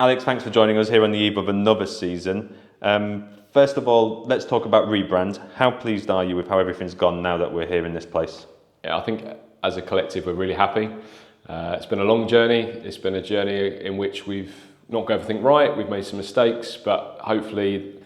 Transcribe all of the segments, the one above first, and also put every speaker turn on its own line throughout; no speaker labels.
Alex, thanks for joining us here on the eve of another season. First of all, let's talk about rebrand. How pleased are you with how everything's gone now that we're here in this place?
Yeah, I think as a collective we're really happy. It's been a long journey. It's been a journey in which we've not got everything right. We've made some mistakes, but hopefully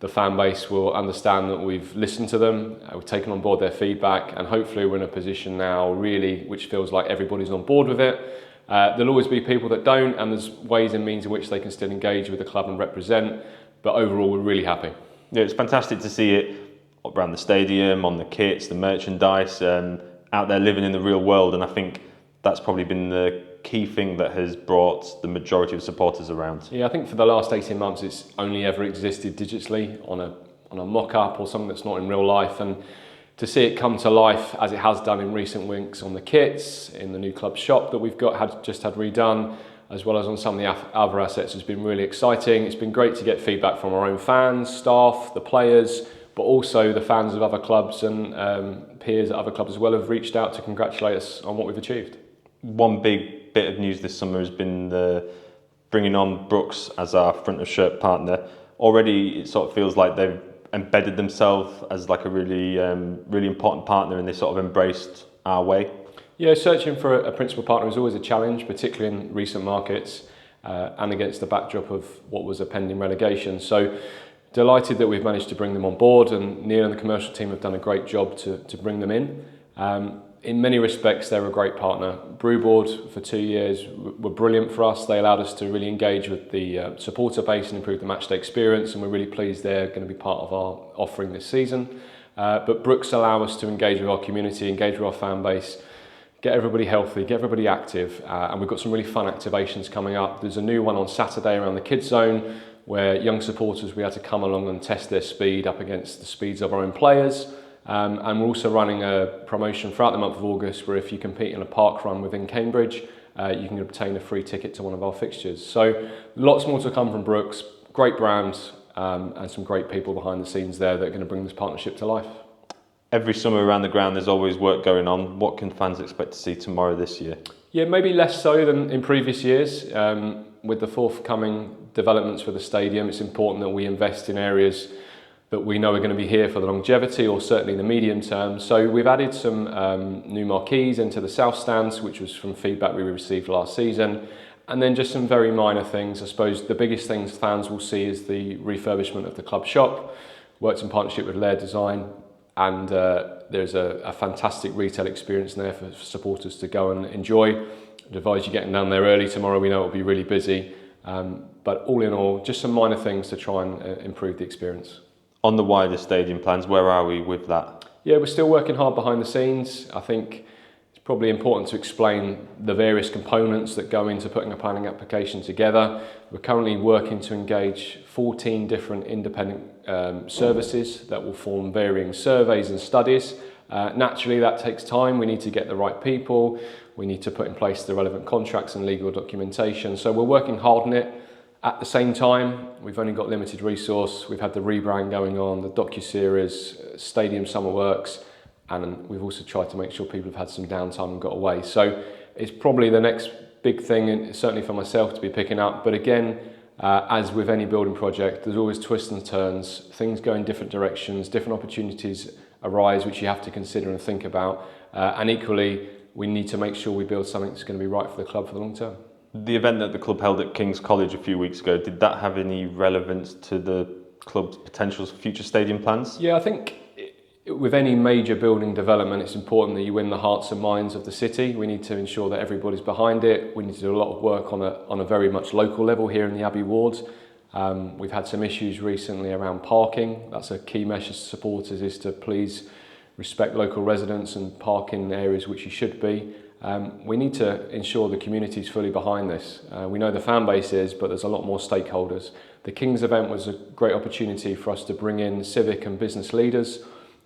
the fan base will understand that we've listened to them, we've taken on board their feedback, and hopefully we're in a position now really which feels like everybody's on board with it. There'll always be people that don't, and there's ways and means in which they can still engage with the club and represent, but overall we're really happy.
Yeah, it's fantastic to see it around the stadium, on the kits, the merchandise, out there living in the real world, and I think that's probably been the key thing that has brought the majority of supporters around.
Yeah, I think for the last 18 months it's only ever existed digitally on a mock-up or something that's not in real life, and to see it come to life as it has done in recent weeks on the kits, in the new club shop that we've just had redone, as well as on some of the other assets, has been really exciting. It's been great to get feedback from our own fans, staff, the players, but also the fans of other clubs and peers at other clubs as well have reached out to congratulate us on what we've achieved.
One big bit of news this summer has been bringing on Brooks as our front of shirt partner. Already it sort of feels like they've embedded themselves as like a really important partner, and they sort of embraced our way.
Yeah, searching for a principal partner is always a challenge, particularly in recent markets and against the backdrop of what was a pending relegation. So delighted that we've managed to bring them on board, and Neil and the commercial team have done a great job to bring them in. In many respects, they're a great partner. Brewboard for 2 years were brilliant for us. They allowed us to really engage with the supporter base and improve the matchday experience, and we're really pleased they're going to be part of our offering this season. But Brooks allow us to engage with our community, engage with our fan base, get everybody healthy, get everybody active, and we've got some really fun activations coming up. There's a new one on Saturday around the kids zone where young supporters, we had to come along and test their speed up against the speeds of our own players. And we're also running a promotion throughout the month of August where if you compete in a park run within Cambridge, you can obtain a free ticket to one of our fixtures. So lots more to come from Brooks, great brand, and some great people behind the scenes there that are going to bring this partnership to life.
Every summer around the ground there's always work going on. What can fans expect to see tomorrow this year?
Yeah, maybe less so than in previous years. With the forthcoming developments for the stadium, it's important that we invest in areas that we know are going to be here for the longevity or certainly the medium term. So we've added some new marquees into the south stands, which was from feedback we received last season. And then just some very minor things. I suppose the biggest things fans will see is the refurbishment of the club shop, worked in partnership with Laird Design, and there's a fantastic retail experience there for supporters to go and enjoy. I'd advise you getting down there early tomorrow. We know it'll be really busy. But all in all, just some minor things to try and improve the experience.
On the wider stadium plans, where are we with that?
Yeah, we're still working hard behind the scenes. I think it's probably important to explain the various components that go into putting a planning application together. We're currently working to engage 14 different independent services that will form varying surveys and studies. Naturally, that takes time. We need to get the right people. We need to put in place the relevant contracts and legal documentation. So we're working hard on it. At the same time, we've only got limited resource. We've had the rebrand going on, the docu-series, Stadium Summer Works, and we've also tried to make sure people have had some downtime and got away. So it's probably the next big thing, and certainly for myself, to be picking up. But again, as with any building project, there's always twists and turns. Things go in different directions, different opportunities arise which you have to consider and think about. And equally, we need to make sure we build something that's going to be right for the club for the long term.
The event that the club held at King's College a few weeks ago, did that have any relevance to the club's potential future stadium plans?
Yeah, I think with any major building development, it's important that you win the hearts and minds of the city. We need to ensure that everybody's behind it. We need to do a lot of work on a very much local level here in the Abbey Wards. We've had some issues recently around parking. That's a key message to supporters, is to please respect local residents and park in areas which you should be. We need to ensure the community is fully behind this. We know the fan base is, but there's a lot more stakeholders. The King's event was a great opportunity for us to bring in civic and business leaders,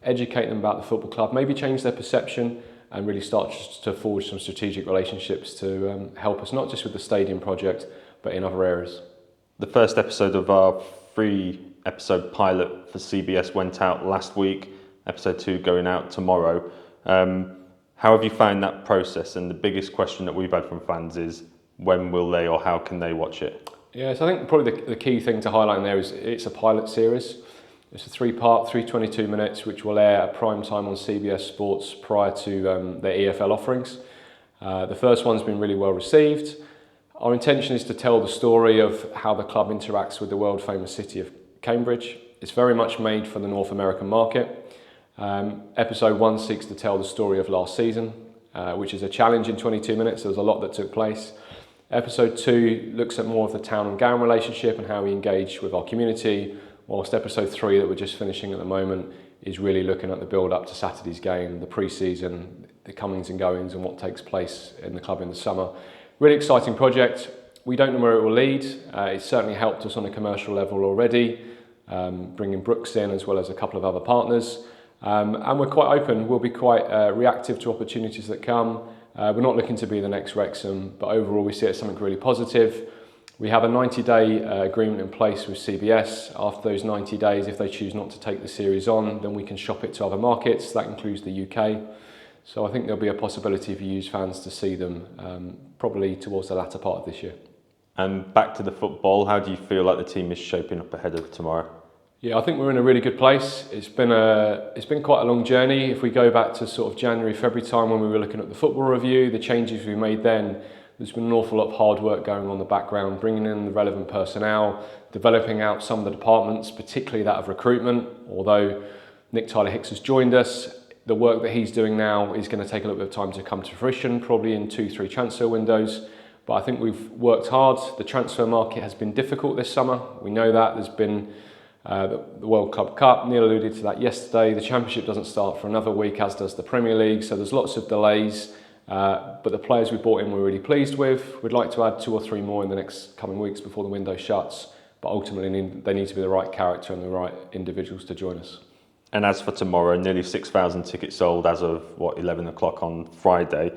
educate them about the football club, maybe change their perception, and really start to forge some strategic relationships to help us not just with the stadium project, but in other areas.
The first episode of our 3-episode pilot for CBS went out last week, episode 2 going out tomorrow. How have you found that process? And the biggest question that we've had from fans is, when will they or how can they watch it?
Yeah, so I think probably the key thing to highlight in there is it's a pilot series. It's a 3-part, 322 minutes, which will air at prime time on CBS Sports prior to their EFL offerings. The first one's been really well received. Our intention is to tell the story of how the club interacts with the world famous city of Cambridge. It's very much made for the North American market. Episode 1 seeks to tell the story of last season, which is a challenge in 22 minutes. There was a lot that took place. Episode 2 looks at more of the town and gown relationship and how we engage with our community, whilst episode 3 that we're just finishing at the moment is really looking at the build up to Saturday's game, the pre-season, the comings and goings and what takes place in the club in the summer. Really exciting project. We don't know where it will lead. It's certainly helped us on a commercial level already, bringing Brooks in as well as a couple of other partners. And we're quite open. We'll be quite reactive to opportunities that come. We're not looking to be the next Wrexham, but overall we see it as something really positive. We have a 90-day agreement in place with CBS. After those 90 days, if they choose not to take the series on, then we can shop it to other markets. That includes the UK. So I think there'll be a possibility for Hughes fans to see them probably towards the latter part of this year.
And back to the football, how do you feel like the team is shaping up ahead of tomorrow?
Yeah, I think we're in a really good place. It's been quite a long journey. If we go back to sort of January, February time when we were looking at the football review, the changes we made then, there's been an awful lot of hard work going on in the background, bringing in the relevant personnel, developing out some of the departments, particularly that of recruitment. Although Nick Tyler-Hicks has joined us, the work that he's doing now is going to take a little bit of time to come to fruition, probably in 2-3 transfer windows. But I think we've worked hard. The transfer market has been difficult this summer. We know that. There's been the World Club Cup. Neil alluded to that yesterday. The Championship doesn't start for another week, as does the Premier League. So there's lots of delays. But the players we brought in we're really pleased with. We'd like to add 2 or 3 more in the next coming weeks before the window shuts. But ultimately they need to be the right character and the right individuals to join us.
And as for tomorrow, nearly 6,000 tickets sold as of 11 o'clock on Friday.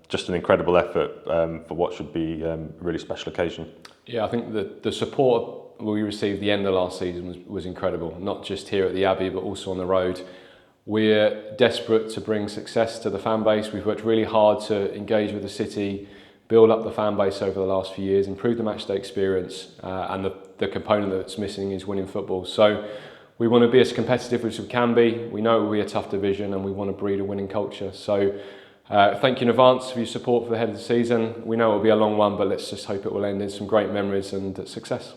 Just an incredible effort for what should be a really special occasion.
Yeah, I think the support we received the end of last season was incredible, not just here at the Abbey, but also on the road. We're desperate to bring success to the fan base. We've worked really hard to engage with the city, build up the fan base over the last few years, improve the matchday experience, and the component that's missing is winning football. So we want to be as competitive as we can be. We know it will be a tough division and we want to breed a winning culture. So thank you in advance for your support for the head of the season. We know it will be a long one, but let's just hope it will end in some great memories and success.